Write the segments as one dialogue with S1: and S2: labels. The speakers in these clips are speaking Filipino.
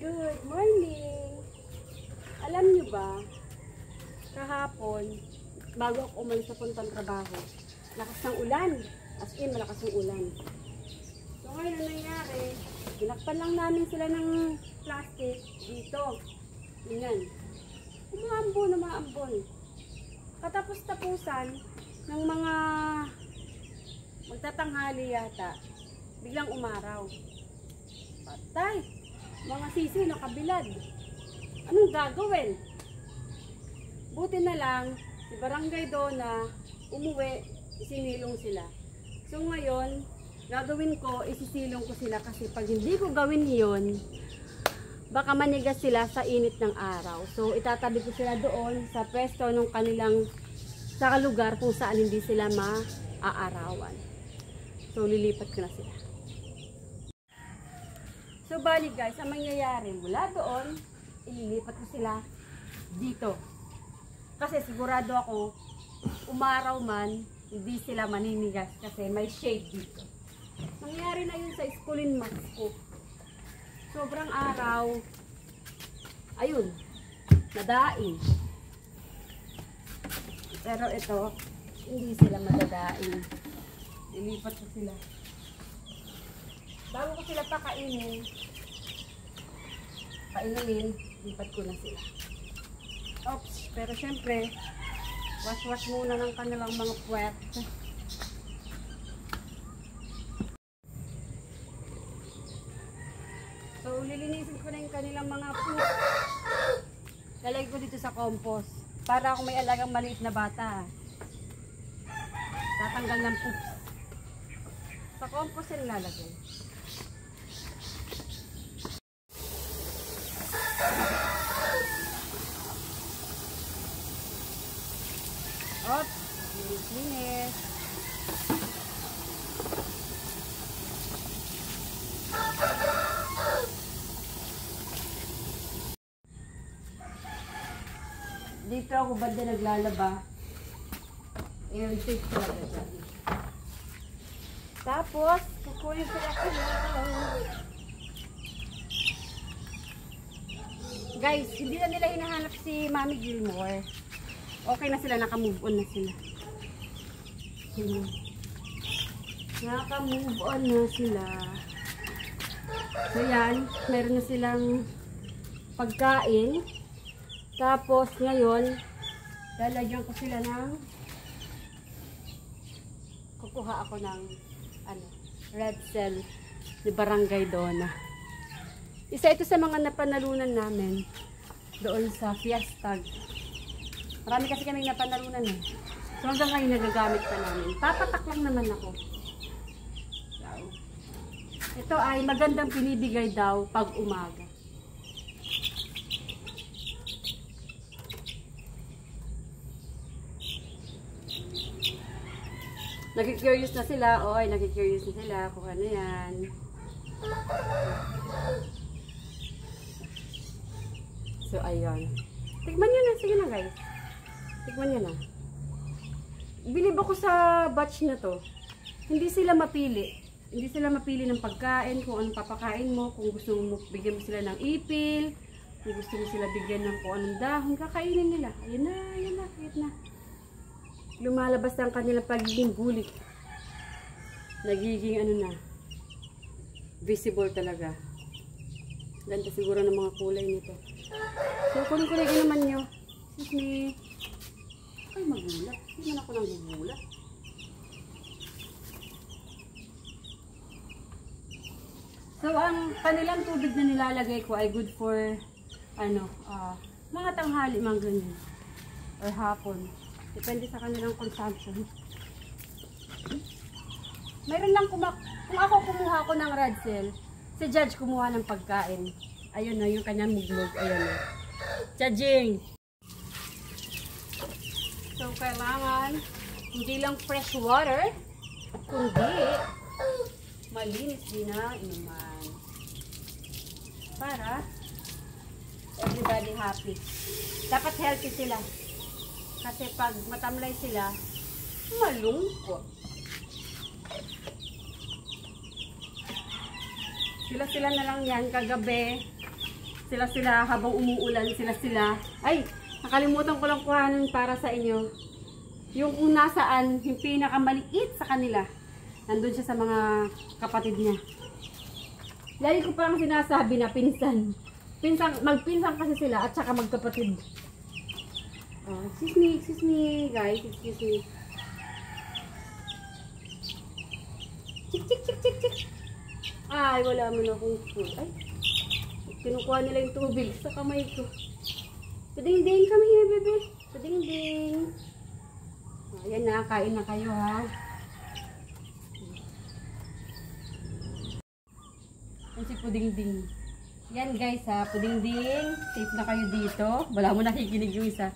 S1: Good morning! Alam niyo ba, kahapon, bago ako umalis sa puntang trabaho, lakas ng ulan. As in, malakas ng ulan. So ngayon, ang nangyari, binakpan lang namin sila ng plastic dito. Ganyan. Umaambon, umaambon. Katapos-tapusan ng mga magtatanghali yata, biglang umaraw. Patay! Mga sisi nakabilad. Anong gagawin? Buti na lang, si Barangay Dona umuwi, isinilong sila. So ngayon, gagawin ko, isisilong ko sila kasi pag hindi ko gawin yun, baka manigas sila sa init ng araw. So itatabi ko sila doon sa pwesto ng kanilang sa lugar kung saan hindi sila maaarawan. So lilipat ko na sila. So bali guys, ang mangyayari mula doon, ililipat ko sila dito. Kasi sigurado ako, umaraw man, hindi sila maninigas kasi may shade dito. Nangyari na yun sa Eskwelahan Max ko. Sobrang araw, ayun, nadaing. Pero ito, hindi sila madadaing. Ilipat ko sila. Bago ko sila pakainin, lipat ko na sila. Oops, pero syempre, wash-wash muna ng kanilang mga puwet. So, lilinisin ko na yung kanilang mga poop. Lalagay ko dito sa compost. Para kung may alagang maliit na bata, tatanggal ng poop. Sa compost yung lalagay. Oops, linis. Dito ako banda naglalaba. Ayan, safe talaga dyan. Tapos, kukunin sila sila. Guys, hindi na nila hinahanap si Mami Gilmore. Okay na sila, naka-move on na sila. Naka-move on na sila. So yan, meron na silang pagkain. Tapos ngayon, lalagyan ko sila ng kukuha ako ng red cell ni Barangay Dona. Isa ito sa mga napanalunan namin doon sa Fiestag. Marami kasi kaming napanalunan eh. So hanggang ngayon nagagamit pa namin. Papatak lang naman ako. So, ito ay magandang pinibigay daw pag umaga. Nagki-curious na sila. Oy, nagki-curious na sila kung ano yan. So, ayun. Tikman nyo na. Sige na, guys. Tikman nyo na. Bilib ako sa batch na to. Hindi sila mapili. Hindi sila mapili ng pagkain, kung anong papakain mo, kung gusto mo bigyan mo sila ng ipil, kung gusto mo sila bigyan ng kung anong dahon, kakainin nila. Ayun na, ayun na, kahit na. Lumalabas ang kanilang pagiging gulik. Nagiging ano na, visible talaga. Ganda siguro ng mga kulay nito. So, kunin ko lagi naman nyo. Excuse me. Ay, magulat. Hindi man ako nang gugulat. So, ang kanilang tubig na nilalagay ko ay good for, mga tanghali, mga ganyan. Or hapon. Depende sa kanilang consumption. Mayroon lang kung ako kumuha ko ng red cell, si Judge kumuha ng pagkain. Ayun na, yung kanyang mugmug. Ayun na. Judging! So, kailangan hindi lang fresh water, kundi malinis din na inuman. Para everybody happy. Dapat healthy sila. Kasi pag matamlay sila, malungkot. Sila na lang yan kagabi. Sila habang umuulan, sila. Ay, nakalimutan ko lang kuhanin para sa inyo. Yung kung nasaan, yung pinakamaliit sa kanila. Nandun siya sa mga kapatid niya. Lagi ko parang sinasabi na pinsan. Magpinsan kasi sila at saka magkapatid. Oh, excuse me, guys. Excuse me. Chik. Ay, wala mo na akong food. Ay, kinukuha nila yung tubig sa kamay ko. Pading-ding kami here, bebe. Pading-ding. Ayan na, kain na kayo, ha. Yan si Puding-ding. Yan guys, ha. Puding-ding. Safe na kayo dito. Wala mo nakikinig yung isa.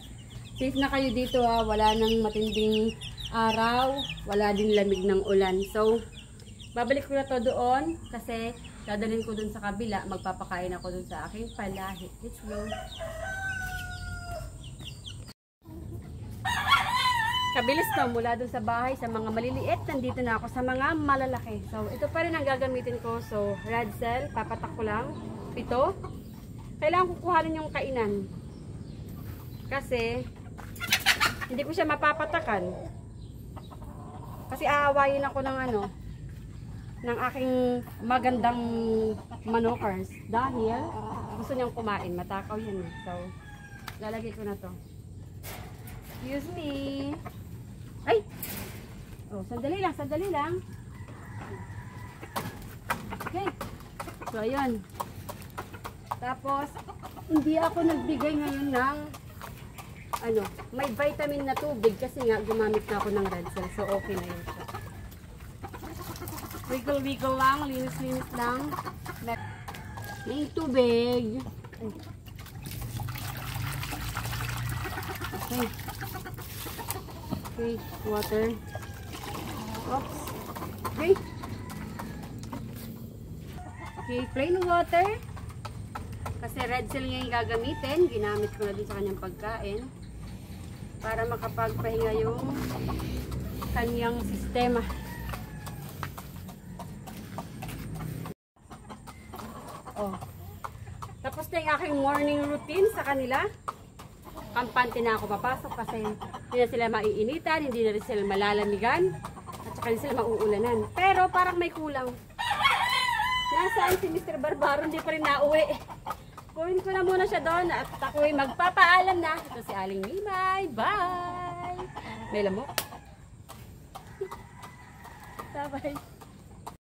S1: Safe na kayo dito, ha. Wala nang matinding araw. Wala din lamig ng ulan. So, babalik ko na to doon. Kasi, dadalhin ko doon sa kabila. Magpapakain ako doon sa aking palahi. Let's go. Kabilis to, mula doon sa bahay sa mga maliliit, nandito na ako sa mga malalaki. So, ito pa rin ang gagamitin ko. So, red cell, papatak ko lang. 7. Kailangan kukuhanin yung kainan. Kasi, hindi ko siya mapapatakan. Kasi aawayin ako ng ng aking magandang manokers. Dahil, gusto niyang kumain. Matakaw yan. So, lalagay ko na to. Excuse me. Ay! Oh, sandali lang. Okay. So, ayun. Tapos, hindi ako nagbigay ngayon ng may vitamin na tubig kasi nga gumamit na ako ng red cell. So, okay na yun siya. Wiggle lang. Linis lang. May tubig. Okay. Okay, water. Oops. Okay. Okay, plain water. Kasi red cell niya yung gagamitin. Ginamit ko na din sa kanyang pagkain. Para makapagpahinga yung kanyang sistema. Oh. Tapos na yung aking morning routine sa kanila. Kampante na ako papasok kasi hindi na sila maiinitan, hindi na rin sila malalamigan, at saka hindi sila mauulanan. Pero parang may kulang. Nasaan si Mr. Barbaro? Hindi pa rin nauwi. Kunin ko na muna siya doon at ako'y magpapaalam na. Ito si Aling Mimay. Bye! May lamok. Bye-bye.